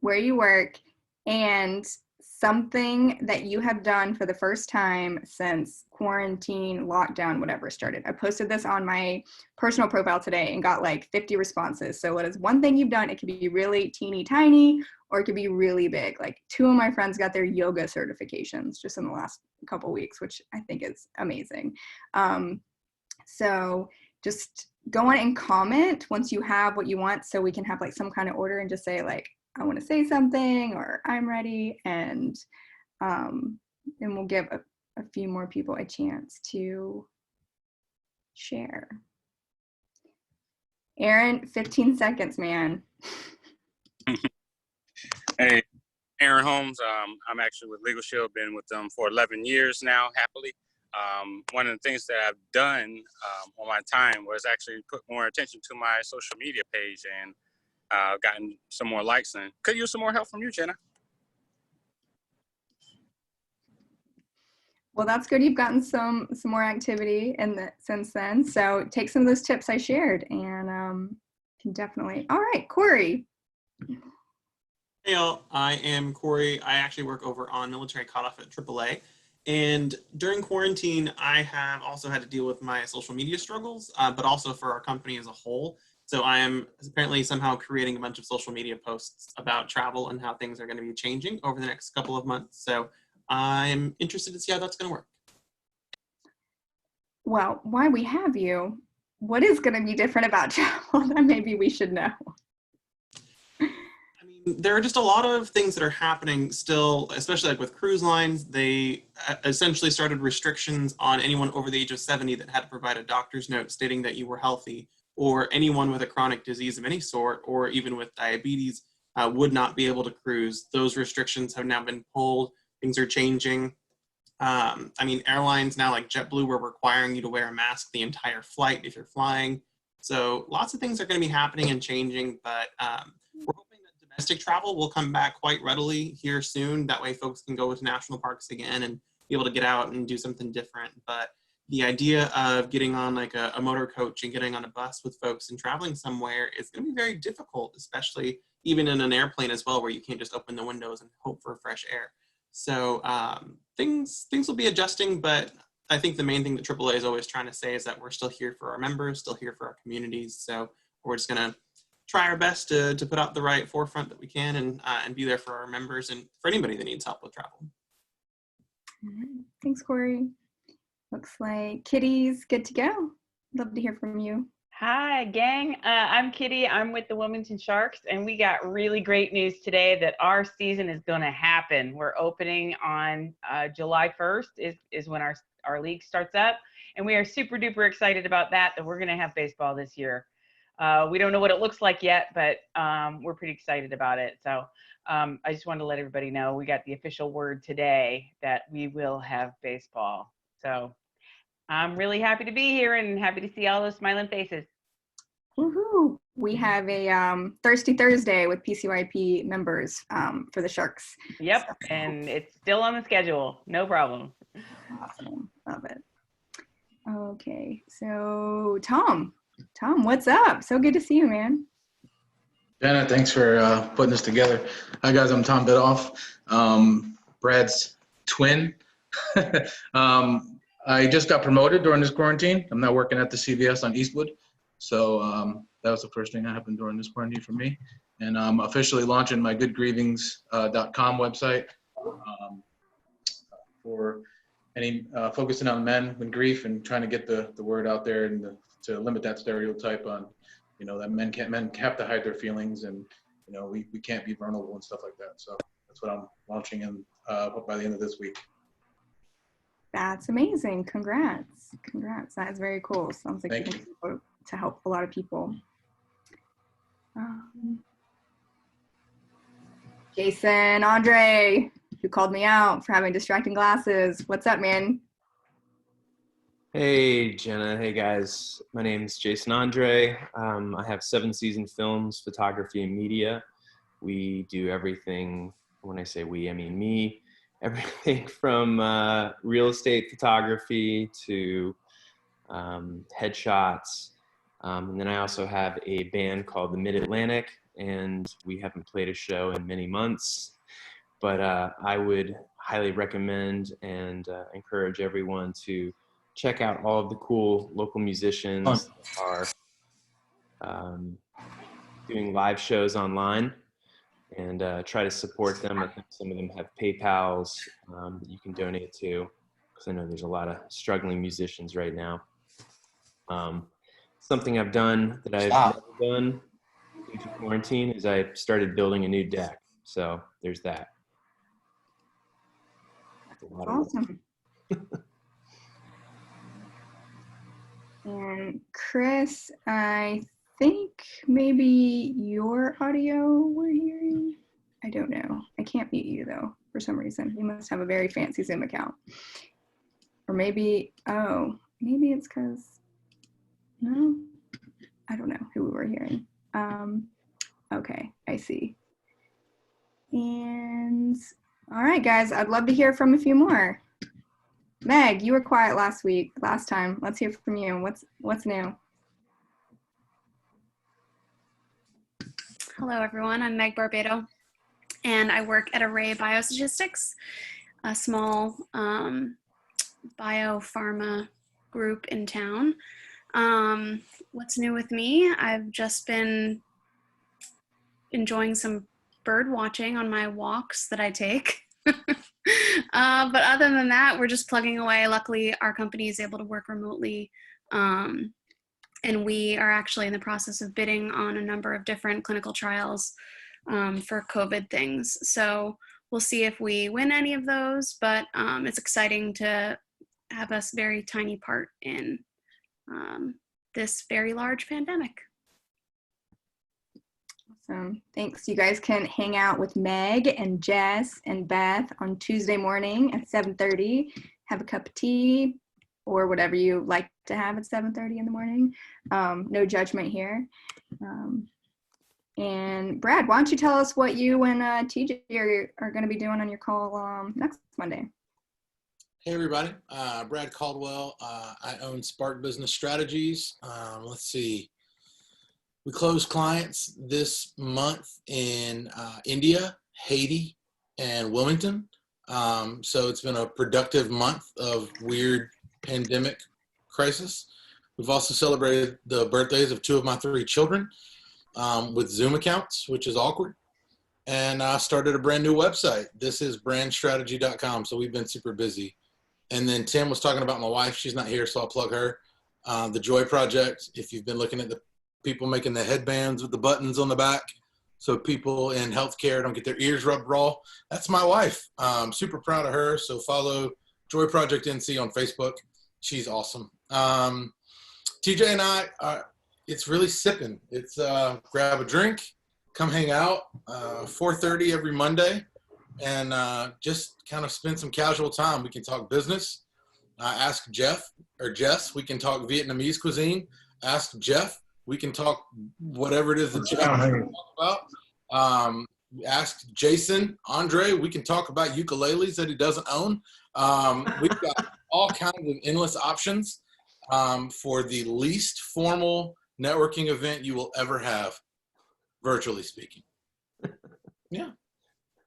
[SPEAKER 1] where you work, and something that you have done for the first time since quarantine, lockdown, whatever started. I posted this on my personal profile today and got like 50 responses. So what is one thing you've done? It could be really teeny tiny, or it could be really big. Like 2 of my friends got their yoga certifications just in the last couple weeks, which I think is amazing. So just go on and comment once you have what you want, so we can have like some kind of order and just say like, I want to say something, or I'm ready, and then we'll give a few more people a chance to share. Aaron, 15 seconds, man.
[SPEAKER 14] Hey, Aaron Holmes. I'm actually with Legal Shield, been with them for 11 years now, happily. One of the things that I've done on my time was actually put more attention to my social media page, and gotten some more likes, and could use some more help from you, Jenna.
[SPEAKER 1] Well, that's good. You've gotten some more activity since then. So take some of those tips I shared, and can definitely. All right, Corey.
[SPEAKER 7] Hey y'all, I am Corey. I actually work over on military cutoff at AAA. And during quarantine, I have also had to deal with my social media struggles, but also for our company as a whole. So I am apparently somehow creating a bunch of social media posts about travel and how things are going to be changing over the next couple of months. So I'm interested to see how that's going to work.
[SPEAKER 1] Well, why we have you, what is going to be different about travel that maybe we should know?
[SPEAKER 7] There are just a lot of things that are happening still, especially like with cruise lines. They essentially started restrictions on anyone over the age of 70 that had to provide a doctor's note stating that you were healthy, or anyone with a chronic disease of any sort, or even with diabetes, would not be able to cruise. Those restrictions have now been pulled. Things are changing. Airlines now like JetBlue were requiring you to wear a mask the entire flight if you're flying. So lots of things are going to be happening and changing, but we're hoping that domestic travel will come back quite readily here soon. That way folks can go to national parks again and be able to get out and do something different. But the idea of getting on like a motor coach and getting on a bus with folks and traveling somewhere is going to be very difficult, especially even in an airplane as well, where you can't just open the windows and hope for fresh air. So things will be adjusting, but I think the main thing that AAA is always trying to say is that we're still here for our members, still here for our communities. So we're just going to try our best to put out the right forefront that we can and be there for our members and for anybody that needs help with travel.
[SPEAKER 1] Thanks, Corey. Looks like Kitty's good to go. Love to hear from you.
[SPEAKER 15] Hi, gang. I'm Kitty. I'm with the Wilmington Sharks, and we got really great news today that our season is going to happen. We're opening on July 1st is when our league starts up, and we are super duper excited about that we're going to have baseball this year. We don't know what it looks like yet, but we're pretty excited about it. So I just wanted to let everybody know we got the official word today that we will have baseball. So I'm really happy to be here and happy to see all those smiling faces.
[SPEAKER 1] Woohoo! We have a Thirsty Thursday with PCYP members for the Sharks.
[SPEAKER 15] Yep, so. And it's still on the schedule. No problem.
[SPEAKER 1] Awesome. Love it. Okay, so Tom, what's up? So good to see you, man.
[SPEAKER 2] Jenna, thanks for putting this together. Hi, guys. I'm Tom Bidoff, Brad's twin. I just got promoted during this quarantine. I'm now working at the CVS on Eastwood. So that was the first thing that happened during this quarantine for me. And I'm officially launching my goodgrievings.com website for any focusing on men with grief and trying to get the word out there and to limit that stereotype on, that men have to hide their feelings and, we can't be vulnerable and stuff like that. So that's what I'm launching in by the end of this week.
[SPEAKER 1] That's amazing. Congrats. That is very cool. Sounds like
[SPEAKER 2] Thank
[SPEAKER 1] you can able to help a lot of people. Jason Andre, you called me out for having distracting glasses. What's up, man?
[SPEAKER 16] Hey, Jenna. Hey, guys. My name's Jason Andre. I have 7 Season Films, photography, and media. We do everything. When I say we, I mean me. Everything from real estate photography to headshots. And then I also have a band called the Mid-Atlantic, and we haven't played a show in many months. But I would highly recommend and encourage everyone to check out all of the cool local musicians that are doing live shows online. And try to support them. I think some of them have PayPals that you can donate to, because I know there's a lot of struggling musicians right now. Something I've done that I've never done due to quarantine is I started building a new deck. So there's that.
[SPEAKER 1] Awesome. And Chris, I think maybe your audio we're hearing. I don't know. I can't mute you though for some reason. You must have a very fancy Zoom account. Or maybe, maybe it's because, no, I don't know who we were hearing. Okay, I see. And all right, guys, I'd love to hear from a few more. Meg, you were quiet last time. Let's hear from you. What's new?
[SPEAKER 17] Hello, everyone. I'm Meg Barbado, and I work at Array Biostatistics, a small biopharma group in town. What's new with me? I've just been enjoying some bird watching on my walks that I take. But other than that, we're just plugging away. Luckily, our company is able to work remotely. And we are actually in the process of bidding on a number of different clinical trials for COVID things. So we'll see if we win any of those, but it's exciting to have a very tiny part in this very large pandemic.
[SPEAKER 1] Awesome. Thanks. You guys can hang out with Meg and Jess and Beth on Tuesday morning at 7:30. Have a cup of tea or whatever you like to have at 7:30 in the morning. No judgment here. And Brad, why don't you tell us what you and TJ are going to be doing on your call next Monday?
[SPEAKER 18] Hey everybody, Brad Caldwell. I own Spark Business Strategies. Let's see. We closed clients this month in India, Haiti, and Wilmington. So it's been a productive month of weird pandemic crisis. We've also celebrated the birthdays of 2 of my 3 children with Zoom accounts, which is awkward. And I started a brand new website. This is brandstrategy.com. So we've been super busy. And then Tim was talking about my wife. She's not here, so I'll plug her. The Joy Project, if you've been looking at the people making the headbands with the buttons on the back so people in healthcare don't get their ears rubbed raw, that's my wife. Super proud of her. So follow Joy Project NC on Facebook. She's awesome. TJ and I, it's really sipping. It's grab a drink, come hang out, 4:30 every Monday, and just kind of spend some casual time. We can talk business. Ask Jeff or Jess. We can talk Vietnamese cuisine. Ask Jeff. We can talk whatever it is that Jeff wants to talk about. Ask Jason, Andre. We can talk about ukuleles that he doesn't own. We've got all kinds of endless options for the least formal networking event you will ever have, virtually speaking. Yeah,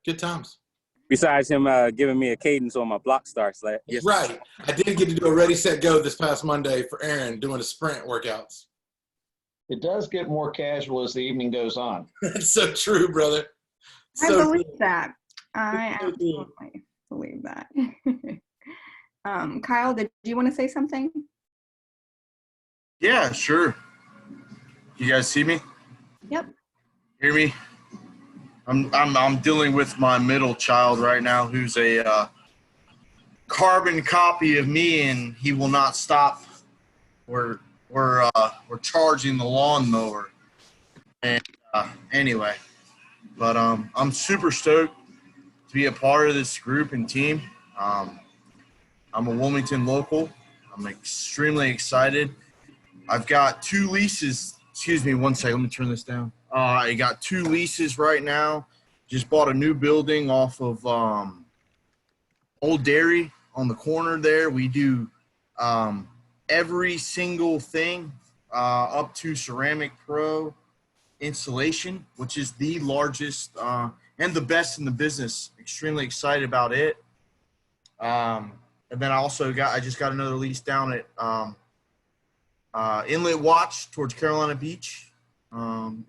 [SPEAKER 18] good times.
[SPEAKER 14] Besides him giving me a cadence on my block starts.
[SPEAKER 18] Yes. Right. I did get to do a ready, set, go this past Monday for Aaron doing a sprint workouts.
[SPEAKER 5] It does get more casual as the evening goes on.
[SPEAKER 18] That's so true, brother.
[SPEAKER 1] I believe that. I absolutely believe that. Kyle, did you want to say something?
[SPEAKER 19] Yeah, sure. You guys see me?
[SPEAKER 1] Yep.
[SPEAKER 19] Hear me? I'm dealing with my middle child right now, who's a carbon copy of me, and he will not stop. We're charging the lawnmower, and anyway, but I'm super stoked to be a part of this group and team. I'm a Wilmington local. I'm extremely excited. I've got 2 leases. Excuse me one second. Let me turn this down. I got 2 leases right now. Just bought a new building off of Old Dairy on the corner there. We do every single thing up to Ceramic Pro installation, which is the largest and the best in the business. Extremely excited about it. And then I just got another lease down at Inlet Watch towards Carolina Beach.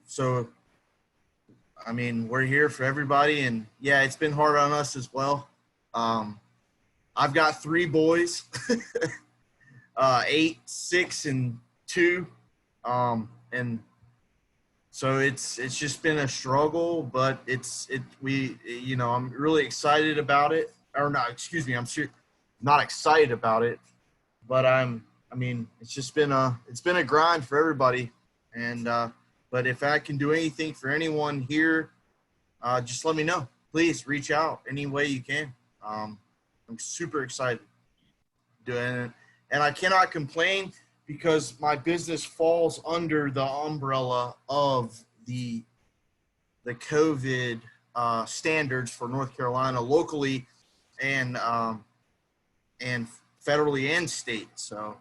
[SPEAKER 19] So, I mean, we're here for everybody, and yeah, it's been hard on us as well. I've got 3 boys, 8, 6, and 2. And so it's just been a struggle, but I'm really excited about it. Or not, excuse me, I'm not excited about it, but it's been a grind for everybody. And but if I can do anything for anyone here, just let me know. Please reach out any way you can. I'm super excited doing it, and I cannot complain because my business falls under the umbrella of the COVID standards for North Carolina locally and federally and state. So,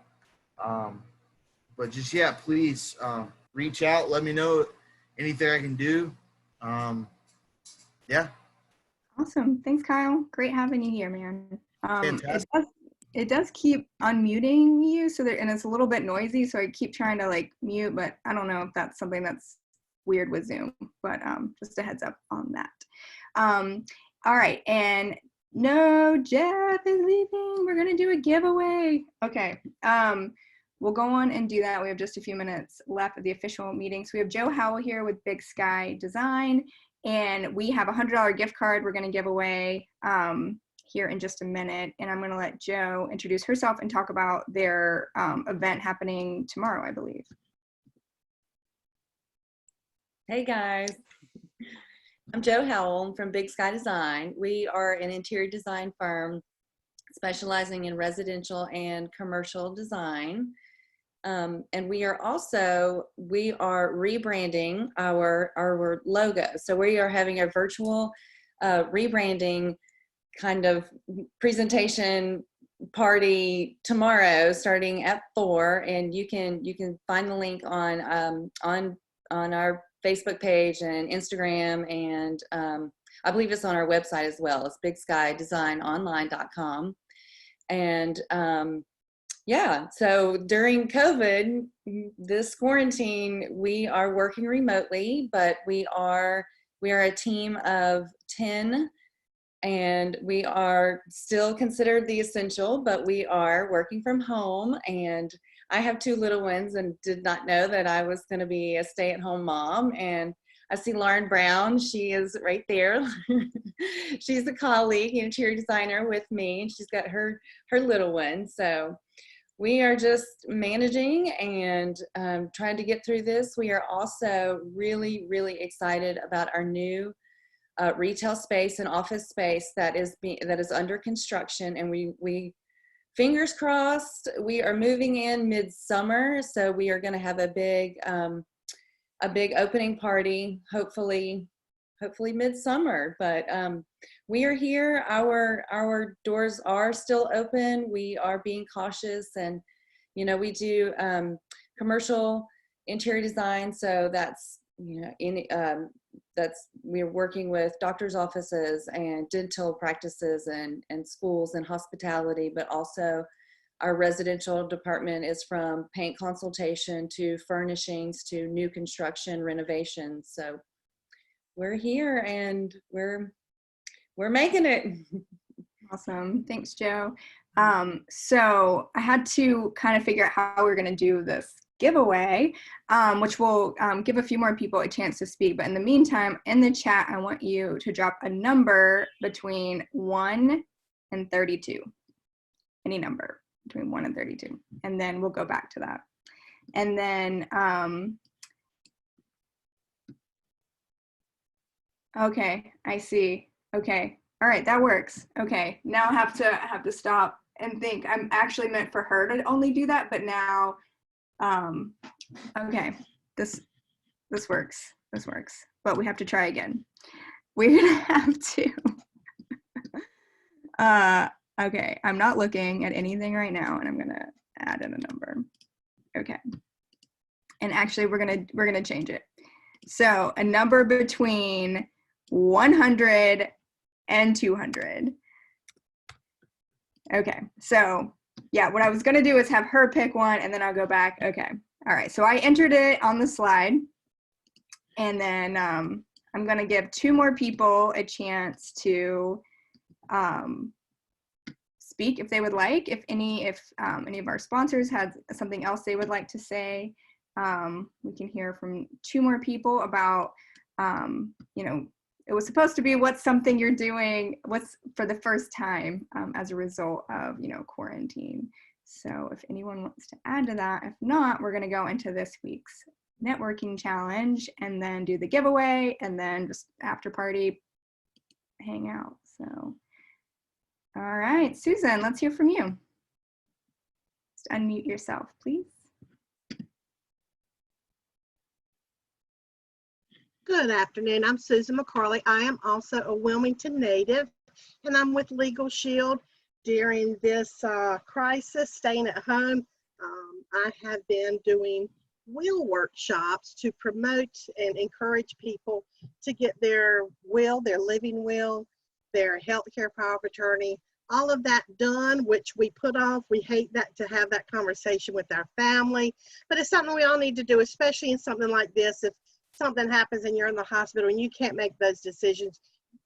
[SPEAKER 19] but just, yeah, please reach out. Let me know anything I can do. Yeah.
[SPEAKER 1] Awesome. Thanks, Kyle. Great having you here, man.
[SPEAKER 19] Fantastic.
[SPEAKER 1] It does keep unmuting you, and it's a little bit noisy, so I keep trying to mute, but I don't know if that's something that's weird with Zoom, but just a heads up on that. All right, and No, Jeff is leaving. We're gonna do a giveaway. Okay. We'll go on and do that. We have just a few minutes left of the official meeting. So we have Joe Howell here with Big Sky Design, and we have a $100 gift card we're gonna give away here in just a minute. And I'm gonna let Joe introduce herself and talk about their event happening tomorrow, I believe.
[SPEAKER 20] Hey guys, I'm Joe Howell from Big Sky Design. We are an interior design firm specializing in residential and commercial design. And we are rebranding our logo. So we are having a virtual rebranding kind of presentation party tomorrow starting at 4, and you can find the link on our Facebook page and Instagram, and I believe it's on our website as well. It's bigskyDesignOnline.com. And yeah, so during COVID, this quarantine, we are working remotely, but we are a team of 10, and we are still considered the essential, but we are working from home. And I have 2 little ones and did not know that I was going to be a stay-at-home mom. And I see Lauren Brown. She is right there. She's a colleague, interior designer with me, and she's got her little one. So we are just managing and trying to get through this. We are also really, really excited about our new retail space and office space that is under construction, and we fingers crossed, we are moving in midsummer, so we are going to have a big opening party, hopefully midsummer. But we are here. Our doors are still open. We are being cautious, and we do commercial interior design, so that's we're working with doctors' offices and dental practices and schools and hospitality, but also our residential department is from paint consultation to furnishings to new construction renovations. So we're here and we're making it.
[SPEAKER 1] Awesome. Thanks, Joe. So I had to kind of figure out how we're going to do this giveaway, which will give a few more people a chance to speak. But in the meantime, in the chat, I want you to drop a number between 1 and 32. Any number between 1 and 32. And then we'll go back to that. And then, okay, I see. Okay. All right, that works. Okay, now I have to stop and think. I'm actually meant for her to only do that, but now, okay, this works. This works, but we have to try again. We're gonna have to. Okay, I'm not looking at anything right now, and I'm gonna add in a number. Okay, and actually, we're gonna change it. So a number between 100 and 200. Okay, so yeah, what I was gonna do is have her pick one and then I'll go back. Okay, all right, so I entered it on the slide, and then I'm gonna give 2 more people a chance to speak if they would like. If any of our sponsors had something else they would like to say, we can hear from 2 more people about, it was supposed to be what's something you're doing, what's for the first time as a result of, quarantine. So if anyone wants to add to that, if not, we're gonna go into this week's networking challenge and then do the giveaway and then just after party, hang out. So, all right, Susan, let's hear from you. Just unmute yourself, please.
[SPEAKER 21] Good afternoon. I'm Susan McCarley. I am also a Wilmington native, and I'm with Legal Shield during this crisis, staying at home. I have been doing will workshops to promote and encourage people to get their will, their living will, their healthcare power of attorney, all of that done, which we put off. We hate that to have that conversation with our family, but it's something we all need to do, especially in something like this. If something happens and you're in the hospital and you can't make those decisions,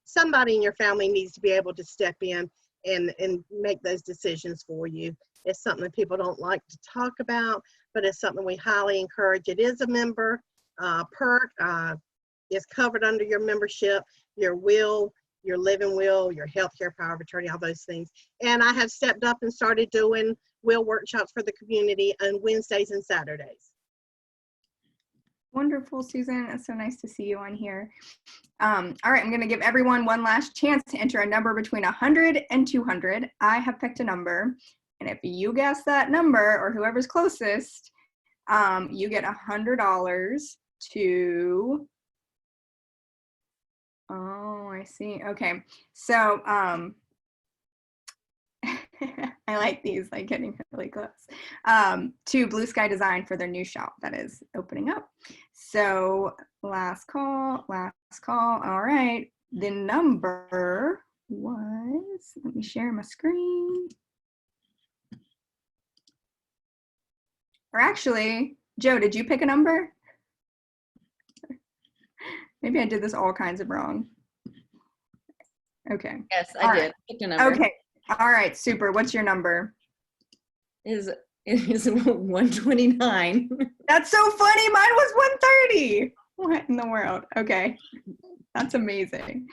[SPEAKER 21] somebody in your family needs to be able to step in and make those decisions for you. It's something that people don't like to talk about, but it's something we highly encourage. It is a member perk. Is covered under your membership, your will, your living will, your healthcare power of attorney, all those things. And I have stepped up and started doing will workshops for the community on Wednesdays and Saturdays.
[SPEAKER 1] Wonderful, Susan. It's so nice to see you on here. All right, I'm going to give everyone one last chance to enter a number between 100 and 200. I have picked a number, and if you guess that number or whoever's closest, you get $100 to. Oh, I see. Okay, so I like these, like getting really close. To Blue Sky Design for their new shop that is opening up. So last call. All right, the number was, let me share my screen. Or actually, Joe, did you pick a number? Maybe I did this all kinds of wrong. Okay.
[SPEAKER 20] Yes, I did. Picked a number.
[SPEAKER 1] Okay. All right, super. What's your number?
[SPEAKER 20] It is 129.
[SPEAKER 1] That's so funny. Mine was 130. What in the world? Okay. That's amazing.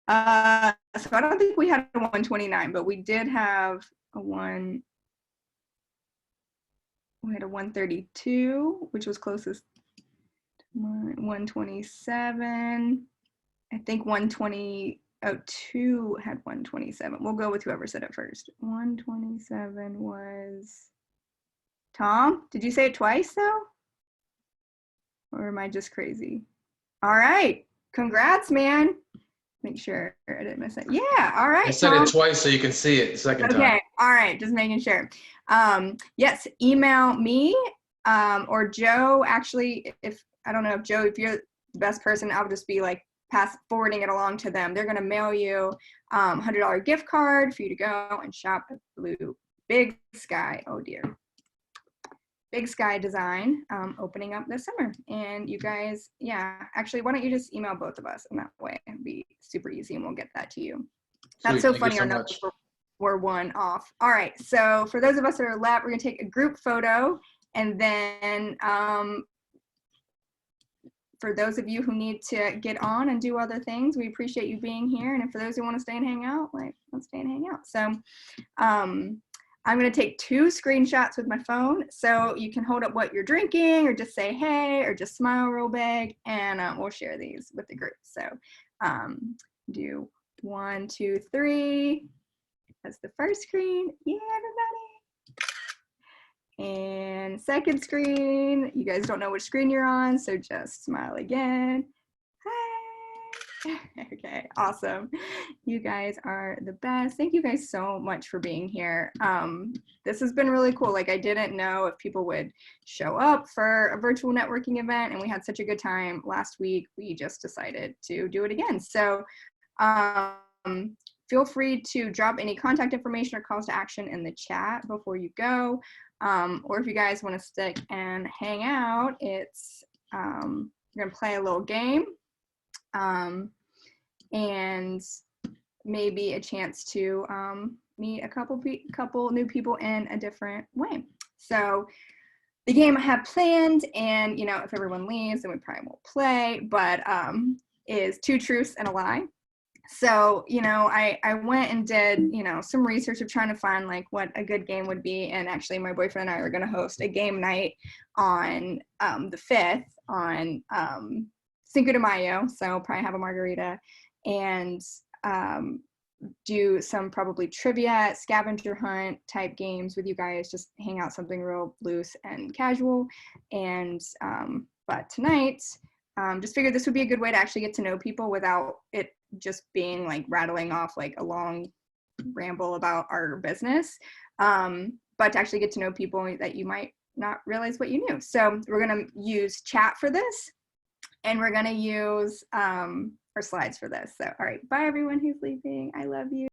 [SPEAKER 1] So I don't think we had a 129, but we did have a we had a 132, which was closest. 127. I think 120. Had 127. We'll go with whoever said it first. 127 was Tom. Did you say it twice though? Or am I just crazy? All right. Congrats, man. Make sure I didn't miss it. Yeah. All right.
[SPEAKER 2] I said
[SPEAKER 1] Tom.
[SPEAKER 2] it twice so you can see it the second time.
[SPEAKER 1] Okay. All right. Just making sure. Yes. Email me or Joe. Actually, if I don't know if Joe, if you're the best person, I'll just be like forwarding it along to them. They're going to mail you $100 gift card for you to go and shop at Big Sky. Oh dear. Big Sky Design opening up this summer. And you guys, yeah, actually, why don't you just email both of us, and that way it'll be super easy and we'll get that to you. That's so funny. Our numbers were one off. All right. So for those of us that are left, we're going to take a group photo, and then for those of you who need to get on and do other things, we appreciate you being here. And for those who want to stay and hang out, like, let's stay and hang out. So I'm going to take 2 screenshots with my phone. So you can hold up what you're drinking or just say, hey, or just smile real big. And we'll share these with the group. So do 1, 2, 3. That's the first screen. Yeah, everybody. And second screen, you guys don't know which screen you're on, so just smile again. Hi. Okay, awesome. You guys are the best. Thank you guys so much for being here. This has been really cool. Like, I didn't know if people would show up for a virtual networking event, and we had such a good time last week. We just decided to do it again. So feel free to drop any contact information or calls to action in the chat before you go. Or if you guys want to stick and hang out, it's we're gonna play a little game and maybe a chance to meet a couple new people in a different way. So the game I have planned, and you know, if everyone leaves, then we probably won't play, but is 2 truths and a lie. So, you know, I went and did, you know, some research of trying to find like what a good game would be. And actually my boyfriend and I are going to host a game night on the 5th on Cinco de Mayo. So probably have a margarita and do some probably trivia, scavenger hunt type games with you guys, just hang out, something real loose and casual. And but tonight, just figured this would be a good way to actually get to know people without it just being like rattling off like a long ramble about our business, but to actually get to know people that you might not realize what you knew. So we're going to use chat for this, and we're going to use our slides for this. So all right, bye everyone who's leaving. I love you.